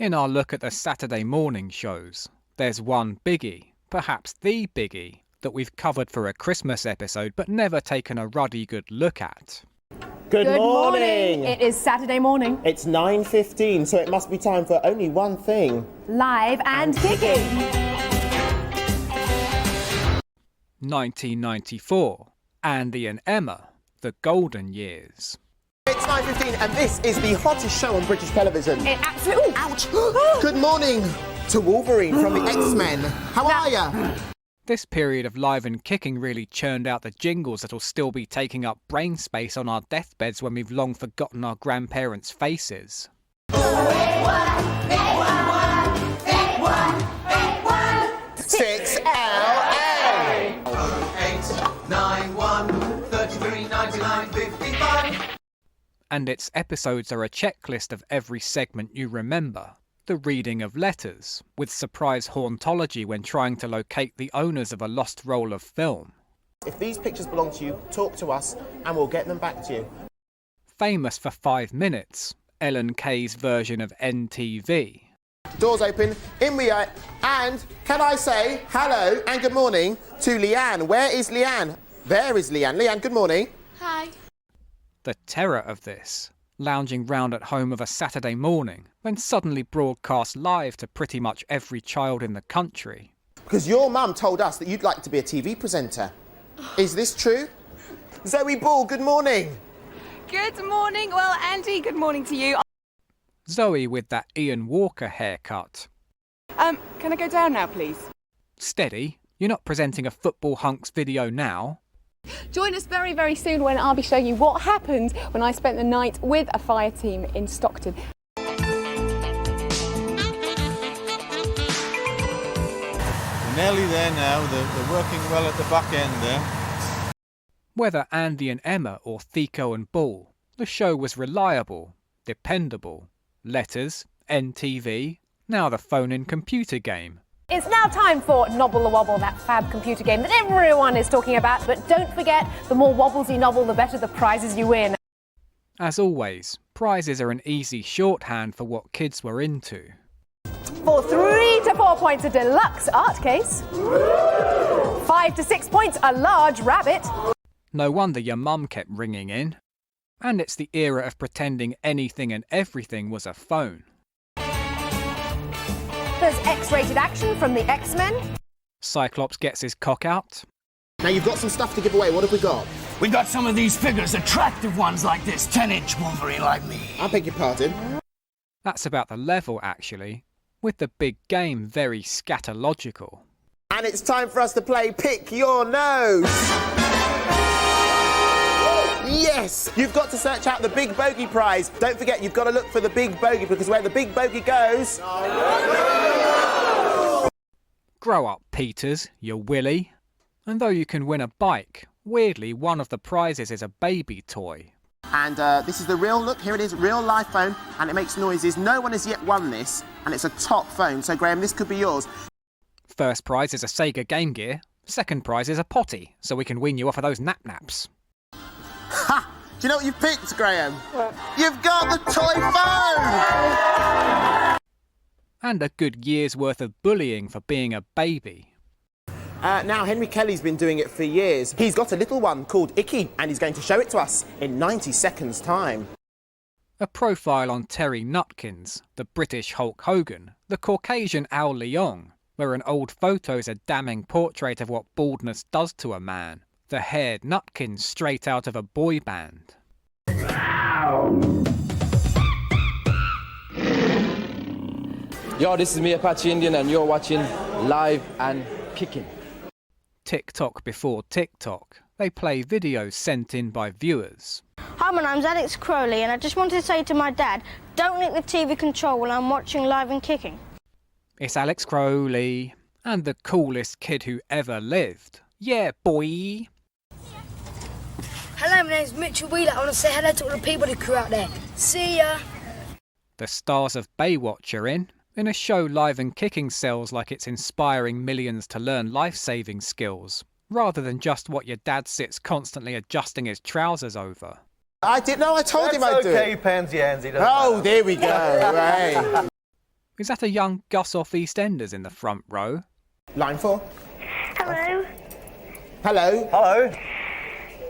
In our look at the Saturday morning shows, there's one biggie, perhaps the biggie, that we've covered for a Christmas episode but never taken a ruddy good look at. Good morning! It is Saturday morning. It's 9:15, so it must be time for only one thing. Live and kicking. 1994. Andy and Emma, the golden years. It's 9:15 and this is the hottest show on British television. It absolutely... Ouch! Good morning to Wolverine from the X-Men. How are ya? This period of live and kicking really churned out the jingles that'll still be taking up brain space on our deathbeds when we've long forgotten our grandparents' faces. 6LA! 0891 33 99 55. And its episodes are a checklist of every segment you remember. The reading of letters, with surprise hauntology when trying to locate the owners of a lost roll of film. If these pictures belong to you, talk to us and we'll get them back to you. Famous for 5 minutes, Ellen Kay's version of NTV. Doors open, in we are, and can I say hello and good morning to Leanne. Where is Leanne? There is Leanne. Leanne, good morning. Hi. The terror of this, lounging round at home of a Saturday morning, when suddenly broadcast live to pretty much every child in the country. Because your mum told us that you'd like to be a TV presenter. Is this true? Zoe Ball, good morning. Good morning. Well, Andy, good morning to you. Zoe with that Ian Walker haircut. Can I go down now, please? Steady, you're not presenting a Football Hunks video now. Join us very, very soon when I'll be showing you what happened when I spent the night with a fire team in Stockton. We're nearly there now. They're working well at the back end there. Whether Andy and Emma or Thico and Ball, the show was reliable, dependable. Letters, NTV, now the phone-in computer game. It's now time for Nobble the Wobble, that fab computer game that everyone is talking about. But don't forget, the more wobbles you nobble, the better the prizes you win. As always, prizes are an easy shorthand for what kids were into. For 3 to 4 points, a deluxe art case. 5 to 6 points, a large rabbit. No wonder your mum kept ringing in. And it's the era of pretending anything and everything was a phone. There's X-rated action from the X-Men. Cyclops gets his cock out. Now you've got some stuff to give away. What have we got? We got some of these figures, attractive ones like this 10-inch Wolverine like me. I beg your pardon. That's about the level, actually, with the big game very scatological. And it's time for us to play Pick Your Nose. Yes! You've got to search out the Big Bogey prize. Don't forget, you've got to look for the Big Bogey, because where the Big Bogey goes... Grow up, Peters, you willy. And though you can win a bike, weirdly, one of the prizes is a baby toy. And this is the real look. Here it is, real live phone, and it makes noises. No one has yet won this, and it's a top phone. So, Graham, this could be yours. First prize is a Sega Game Gear. Second prize is a potty, so we can wean you off of those nap-naps. Ha! Do you know what you've picked, Graham? What? You've got the toy phone! And a good year's worth of bullying for being a baby. Now, Henry Kelly's been doing it for years. He's got a little one called Icky, and he's going to show it to us in 90 seconds' time. A profile on Terry Nutkins, the British Hulk Hogan, the Caucasian Al Leong, where an old photo is a damning portrait of what baldness does to a man. The haired Nutkins straight out of a boy band. Yo, this is me, Apache Indian, and you're watching Live and Kicking. TikTok before TikTok. They play videos sent in by viewers. Hi, my name's Alex Crowley, and I just wanted to say to my dad, don't nick the TV control while I'm watching Live and Kicking. It's Alex Crowley, and the coolest kid who ever lived. Yeah, boy. Hello, my name's Mitchell Wheeler. I want to say hello to all the Peabody crew out there. See ya. The stars of Baywatch are in a show Live and Kicking sells like it's inspiring millions to learn life-saving skills, rather than just what your dad sits constantly adjusting his trousers over. I didn't know. I told him I'd do it. That's okay, pansy handsy. Oh, there we go. Right. Is that a young Gus off EastEnders in the front row? Line 4. Hello. Hello. Hello.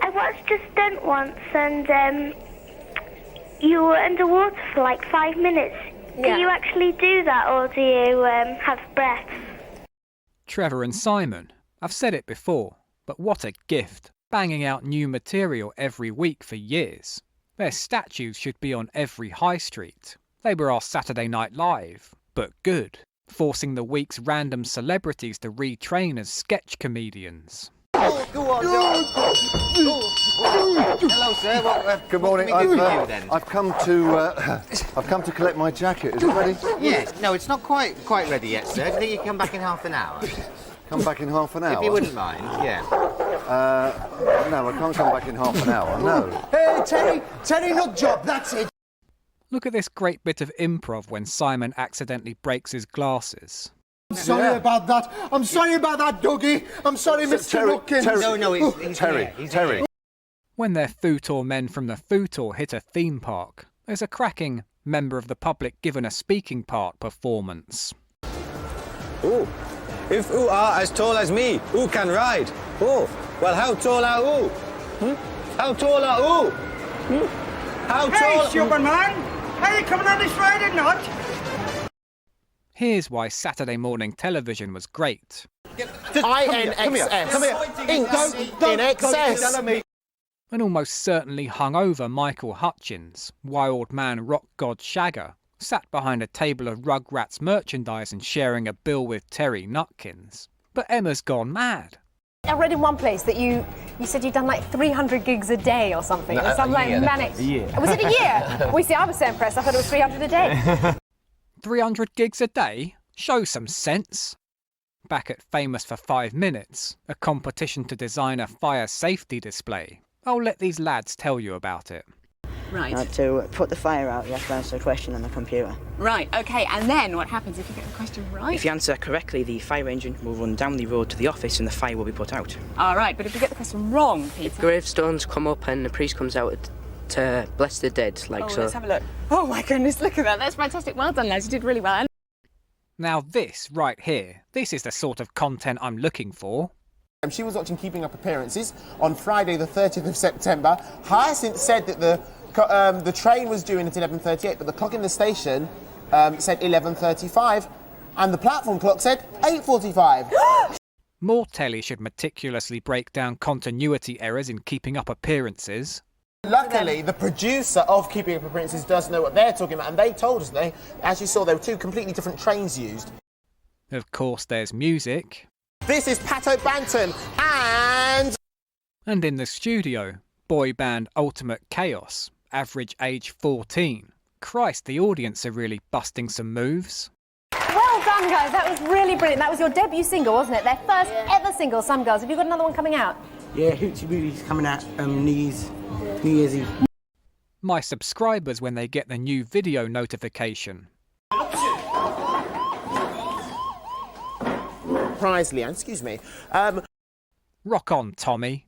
I watched a stunt once and you were underwater for like 5 minutes. Yeah. Do you actually do that or do you have breaths? Trevor and Simon. I've said it before, but what a gift. Banging out new material every week for years. Their statues should be on every high street. They were our Saturday Night Live, but good, forcing the week's random celebrities to retrain as sketch comedians. Hello, sir. Good morning. I've come to collect my jacket. Is it ready? Yes. No, it's not quite ready yet, sir. Do you think you can come back in half an hour? Come back in half an hour? If you wouldn't mind, yeah. No, I can't come back in half an hour, no. Hey, Terry Nutjob, that's it. Look at this great bit of improv when Simon accidentally breaks his glasses. I'm sorry about that. I'm sorry about that, Dougie. I'm sorry, Mr. Nutkins. No, he's Terry. When their Futor men from the Futor hit a theme park, there's a cracking member of the public given a speaking part performance. Oh, if you are as tall as me, who can ride? Oh, well, how tall are you? How tall are you? How tall? Hey, Superman! Are you coming on this ride or not? Here's why Saturday morning television was great. INXS. Come here. Inks in excess. An almost certainly hungover Michael Hutchins, wild man rock god Shagger, sat behind a table of Rugrats merchandise and sharing a bill with Terry Nutkins. But Emma's gone mad. I read in one place that you said you'd done like 300 gigs a day or something. No, It was some like manic. A year. Was it a year? We see, I was so impressed. I thought it was 300 a day. 300 gigs a day? Show some sense. Back at Famous for 5 Minutes, a competition to design a fire safety display. I'll let these lads tell you about it. Right. To put the fire out, you have to answer a question on the computer. Right, okay, and then what happens if you get the question right? If you answer correctly, the fire engine will run down the road to the office and the fire will be put out. All right, but if you get the question wrong, Peter... Gravestones come up and the priest comes out to bless the dead, like so. Let's have a look. Oh my goodness, look at that. That's fantastic. Well done, lads. You did really well. Now this right here, this is the sort of content I'm looking for. She was watching Keeping Up Appearances on Friday the 30th of September. Hyacinth said that the train was due in at 11:38, but the clock in the station said 11:35, and the platform clock said 8:45. More telly should meticulously break down continuity errors in Keeping Up Appearances. Luckily, the producer of Keeping Up Appearances does know what they're talking about, and they told us, as you saw, there were two completely different trains used. Of course, there's music. This is Pato Banton, And in the studio, boy band Ultimate Chaos, average age 14. Christ, the audience are really busting some moves. Well done, guys. That was really brilliant. That was your debut single, wasn't it? Their first ever single, Some Girls. Have you got another one coming out? Yeah, Hoochie Booty's coming out New Year's Eve. My subscribers when they get the new video notification. Prize, Leanne, excuse me. Rock on, Tommy.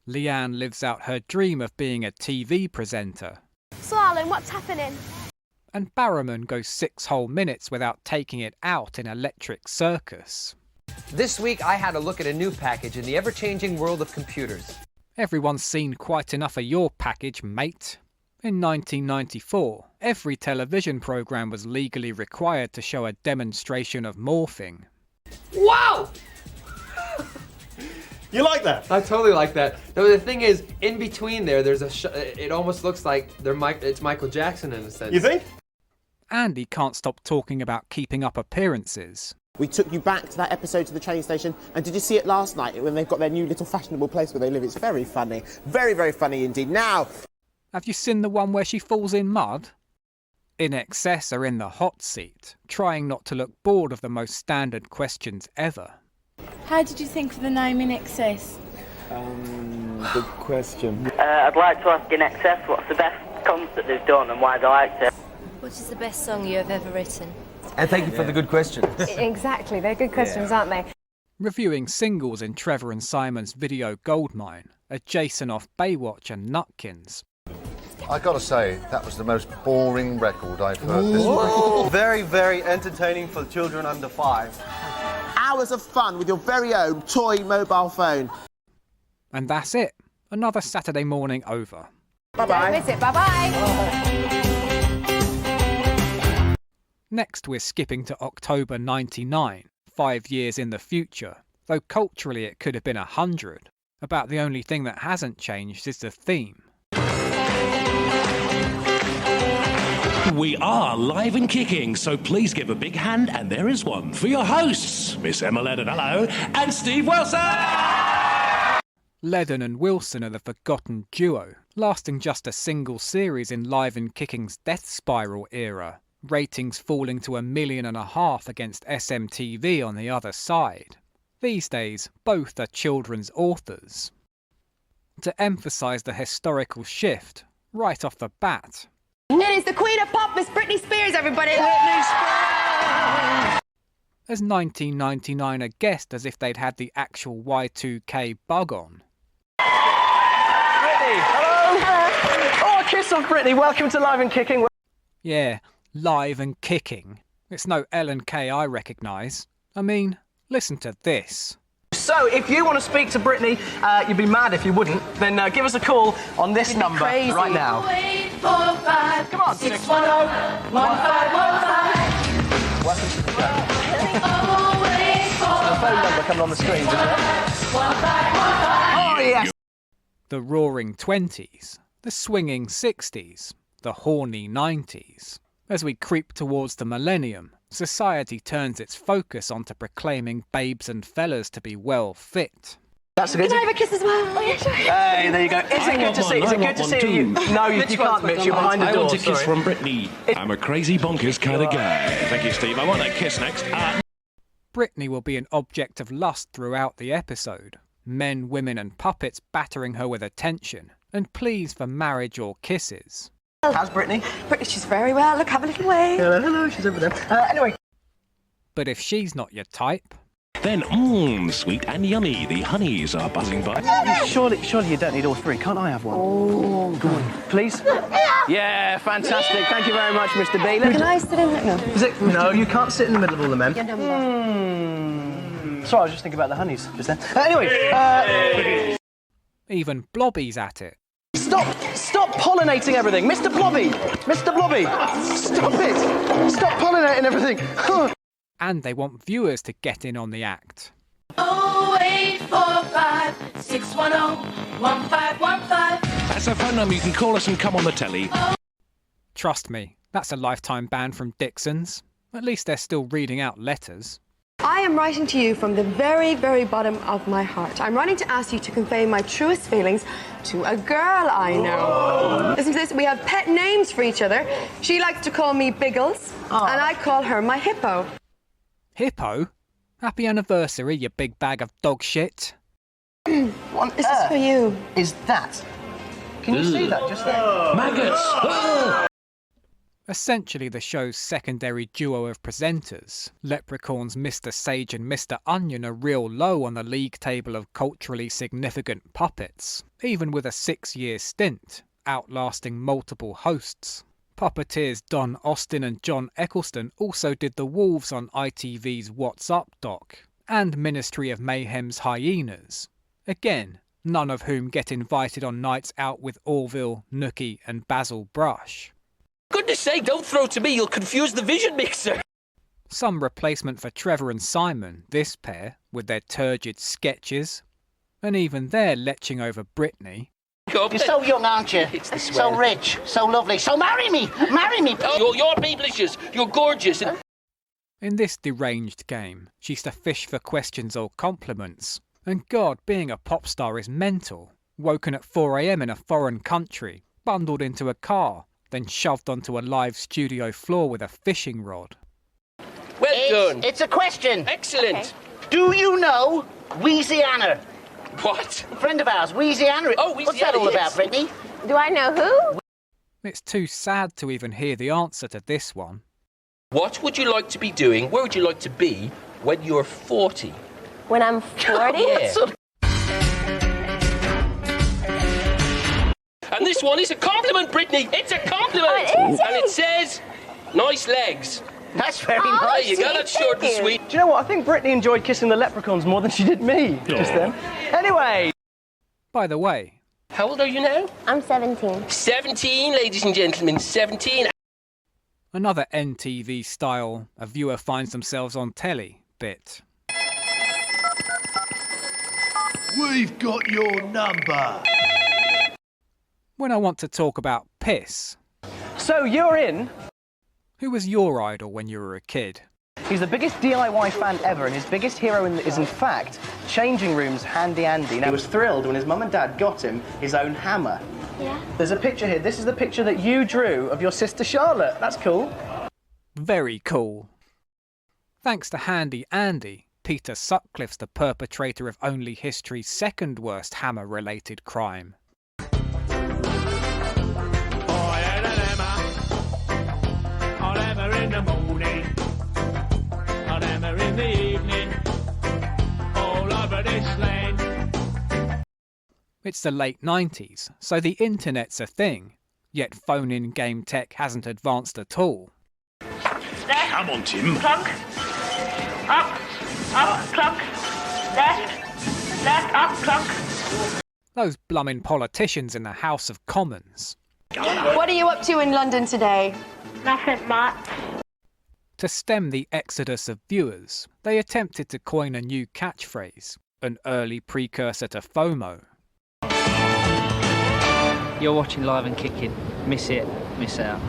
Leanne lives out her dream of being a TV presenter. So, Alan, what's happening? And Barrowman goes 6 whole minutes without taking it out in Electric Circus. This week I had a look at a new package in the ever-changing world of computers. Everyone's seen quite enough of your package, mate. In 1994, every television programme was legally required to show a demonstration of morphing. Wow! You like that? I totally like that. Though the thing is, in between there's a it almost looks like it's Michael Jackson in a sense. You think? Andy can't stop talking about Keeping Up Appearances. We took you back to that episode to the train station, and did you see it last night when they've got their new little fashionable place where they live? It's very funny. Very, very funny indeed. Now... Have you seen the one where she falls in mud? In Excess are in the hot seat, trying not to look bored of the most standard questions ever. How did you think of the name In Excess? Good question. I'd like to ask In Excess what's the best concert they've done and why they liked it. What is the best song you have ever written? And thank you for the good questions. Exactly, they're good questions, aren't they? Reviewing singles in Trevor and Simon's video Goldmine are Jason off Baywatch and Nutkins. I got to say, that was the most boring record I've heard this week. Very, very entertaining for children under 5. Hours of fun with your very own toy mobile phone. And that's it. Another Saturday morning over. Bye-bye. Don't miss it. Bye-bye. Next, we're skipping to October 99, 5 years in the future, though culturally it could have been 100. About the only thing that hasn't changed is the theme. We are live and kicking, so please give a big hand, and there is one, for your hosts, Miss Emma Ledden, hello, and Steve Wilson! Ledden and Wilson are the forgotten duo, lasting just a single series in Live and Kicking's Death Spiral era, ratings falling to 1.5 million against SMTV on the other side. These days, both are children's authors. To emphasise the historical shift, right off the bat, It is the Queen of Pop, Miss Britney Spears, everybody. Britney Spears! as 1999 are guessed as if they'd had the actual Y2K bug on. Britney, hello. Hello. Oh, a kiss off Britney. Welcome to Live and Kicking. Yeah, Live and Kicking. It's no L&K I recognise. I mean, listen to this. So, if you want to speak to Britney, you'd be mad if you wouldn't, then give us a call on this number right now. 845 Come on, 610 1515. Welcome to the show. The phone number coming on the screen, isn't it? Oh, yes. The roaring 20s, the swinging 60s, the horny 90s. As we creep towards the millennium, society turns its focus onto proclaiming babes and fellas to be well fit. That's a good. Can I have a kiss as well? Oh, yeah, sure. Hey, there you go. Is it good to see? Is it good to see you? No, you can't, Mitch. You're behind the door. I want a kiss from Britney. I'm a crazy bonkers kind of guy. Thank you, Steve. I want a kiss next. Britney will be an object of lust throughout the episode. Men, women and puppets battering her with attention and pleas for marriage or kisses. How's Britney? Britney, she's very well. Look, have a little wave. Hello, hello. She's over there. Anyway. But if she's not your type... Then, sweet and yummy, the honeys are buzzing by. Surely you don't need all three. Can't I have one? Oh, go on. Please? Yeah, fantastic. Thank you very much, Mr. B. Can I sit in there? No. Is it? No, you can't sit in the middle of all the men. Sorry, I was just thinking about the honeys just then. Anyway, Even Blobby's at it. Stop pollinating everything. Mr. Blobby! Mr. Blobby! Stop it! Stop pollinating everything! And they want viewers to get in on the act. 0845 610 1515. That's a phone number you can call us and come on the telly. Trust me, that's a lifetime ban from Dixon's. At least they're still reading out letters. I am writing to you from the very, very bottom of my heart. I'm writing to ask you to convey my truest feelings to a girl I know. Listen to this, we have pet names for each other. She likes to call me Biggles, and I call her my hippo. Hippo? Happy anniversary, you big bag of dog shit. What This is for you. is that? Can you see that just there? Maggots! Essentially the show's secondary duo of presenters, Leprechaun's Mr. Sage and Mr. Onion, are real low on the league table of culturally significant puppets, even with a 6-year stint, outlasting multiple hosts. Puppeteers Don Austin and John Eccleston also did the Wolves on ITV's What's Up doc, and Ministry of Mayhem's Hyenas. Again, none of whom get invited on nights out with Orville, Nookie and Basil Brush. Goodness sake, don't throw to me, you'll confuse the vision mixer. Some replacement for Trevor and Simon, this pair, with their turgid sketches. And even they're leching over Britney. You're so young, aren't you? So rich, so lovely. So marry me! Marry me! Oh, you're babelicious, you're gorgeous. In this deranged game, she's to fish for questions or compliments. And God, being a pop star is mental. Woken at 4 AM in a foreign country, bundled into a car, then shoved onto a live studio floor with a fishing rod. Well done. It's a question. Excellent. Okay. Do you know Louisiana? What? A friend of ours, Louisiana. Oh, what's that all about, Britney? Do I know who? It's too sad to even hear the answer to this one. What would you like to be doing? Where would you like to be when you're 40? When I'm 40? Yeah. And this one is a compliment, Britney. It's a compliment. Oh, it is. And it says, nice legs. That's very There nice. you go, that's short and sweet. Do you know what? I think Britney enjoyed kissing the leprechauns more than she did me just then. Anyway. By the way, How old are you now? I'm 17. 17, ladies and gentlemen, 17. another NTV style a viewer finds themselves on telly bit. We've got your number. When I want to talk about piss. So you're in. Who was your idol when you were a kid? He's the biggest DIY fan ever, and his biggest hero is, in fact, changing rooms Handy Andy. Now, he was thrilled when his mum and dad got him his own hammer. Yeah. There's a picture here. This is the picture that you drew of your sister Charlotte. That's cool. Very cool. Thanks to Handy Andy, Peter Sutcliffe's the perpetrator of only history's second worst hammer-related crime. In the morning, I'll hammer in the evening, all over this land. It's the late 90s, so the internet's a thing, yet phone-in game tech hasn't advanced at all. Come on, Tim. Clunk. Up, clunk. Left, up, clunk. Those blummin' politicians in the House of Commons. What are you up to in London today? Nothing much. To stem the exodus of viewers, they attempted to coin a new catchphrase, an early precursor to FOMO. You're watching Live and Kicking. Miss it, miss out.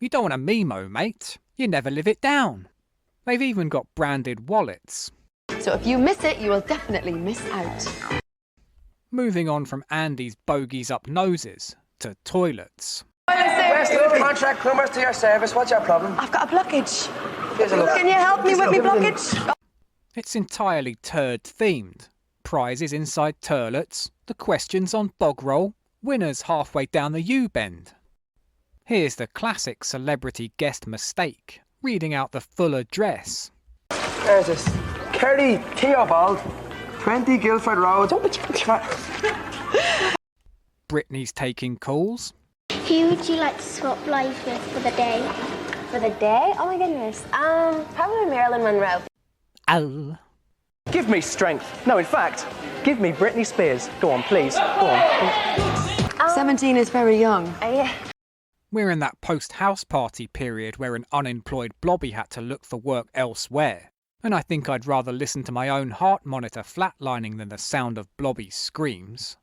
You don't want a Memo, mate. You never live it down. They've even got branded wallets. So if you miss it, you will definitely miss out. Moving on from Andy's bogies up noses to toilets. Westfield Contract Plumbers to your service. What's your problem? I've got a blockage. Here's a look. Can you help me with my blockage? It's entirely turd-themed. Prizes inside toilets, the questions on bog roll, winners halfway down the U-bend. Here's the classic celebrity guest mistake, reading out the full address. There's this. Kerry Theobald, 20 Guildford Road. Britney's taking calls. Who would you like to swap life with for the day? For the day? Oh my goodness. Probably Marilyn Monroe. Oh. Give me strength. No, in fact, give me Britney Spears. Go on, please. Go on. 17 is very young. Yeah. We're in that post-house party period where an unemployed blobby had to look for work elsewhere. And I think I'd rather listen to my own heart monitor flatlining than the sound of blobby screams.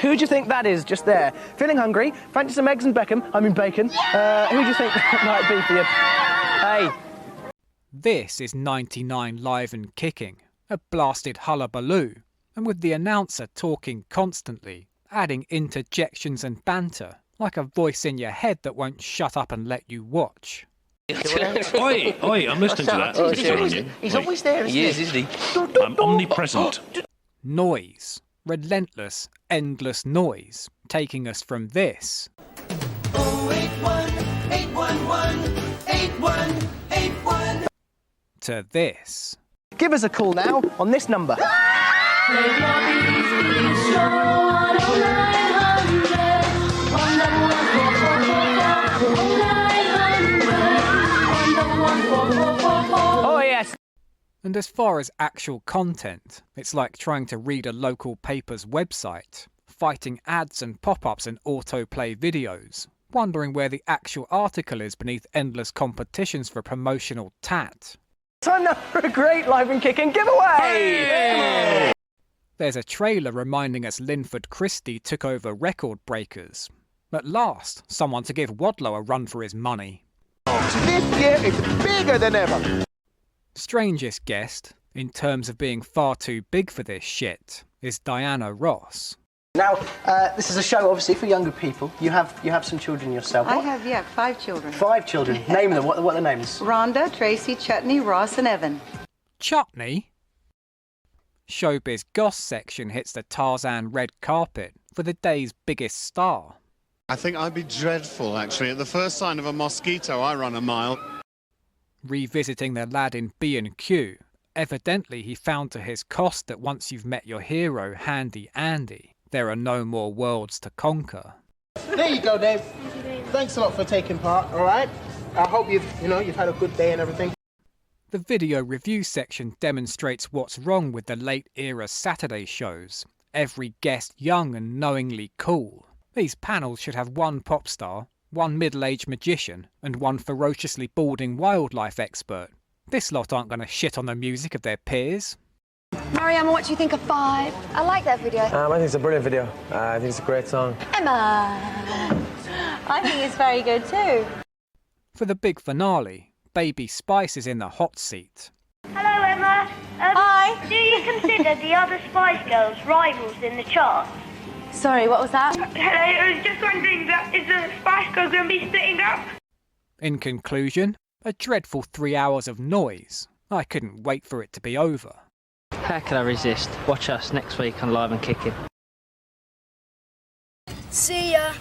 Who do you think that is just there? Feeling hungry? Fancy some eggs and bacon? Who do you think that might be for you? Hey. This is 99 Live and Kicking, a blasted hullabaloo, and with the announcer talking constantly, adding interjections and banter, like a voice in your head that won't shut up and let you watch. Oi, I'm listening to that. He's always there, isn't he? I'm omnipresent. Noise. Relentless, endless noise, taking us from this. 081 811 8181 to this. Give us a call now on this number. Oh yes. And as far as actual content, it's like trying to read a local paper's website, fighting ads and pop-ups and autoplay videos, wondering where the actual article is beneath endless competitions for promotional tat. Time now for a great Live and Kicking giveaway! Hey! There's a trailer reminding us Linford Christie took over Record Breakers. At last, someone to give Wadlow a run for his money. This year is bigger than ever. Strangest guest, in terms of being far too big for this shit, is Diana Ross. Now, this is a show, obviously, for younger people. You have some children yourself. I have, 5 children. 5 children. Name them. What are their names? Rhonda, Tracy, Chutney, Ross, and Evan. Chutney? Showbiz Goss section hits the Tarzan red carpet for the day's biggest star. I think I'd be dreadful, actually. At the first sign of a mosquito, I run a mile. Revisiting the lad in B&Q, Evidently he found to his cost that once you've met your hero, Handy Andy, there are no more worlds to conquer. There you go, Dave. Thanks a lot for taking part, all right? I hope you've had a good day and everything. The video review section demonstrates what's wrong with the late-era Saturday shows. Every guest young and knowingly cool. These panels should have one pop star, one middle-aged magician, and one ferociously balding wildlife expert. This lot aren't going to shit on the music of their peers. Mariam, what do you think of 5? I like that video. I think it's a brilliant video. I think it's a great song. Emma! I think it's very good too. For the big finale, Baby Spice is in the hot seat. Hello, Emma. Hi. Do you consider the other Spice Girls rivals in the charts? Sorry, what was that? Hello, I was just wondering, is the Spice Girls going to be splitting up? In conclusion, a dreadful 3 hours of noise. I couldn't wait for it to be over. How can I resist? Watch us next week on Live and Kicking. See ya.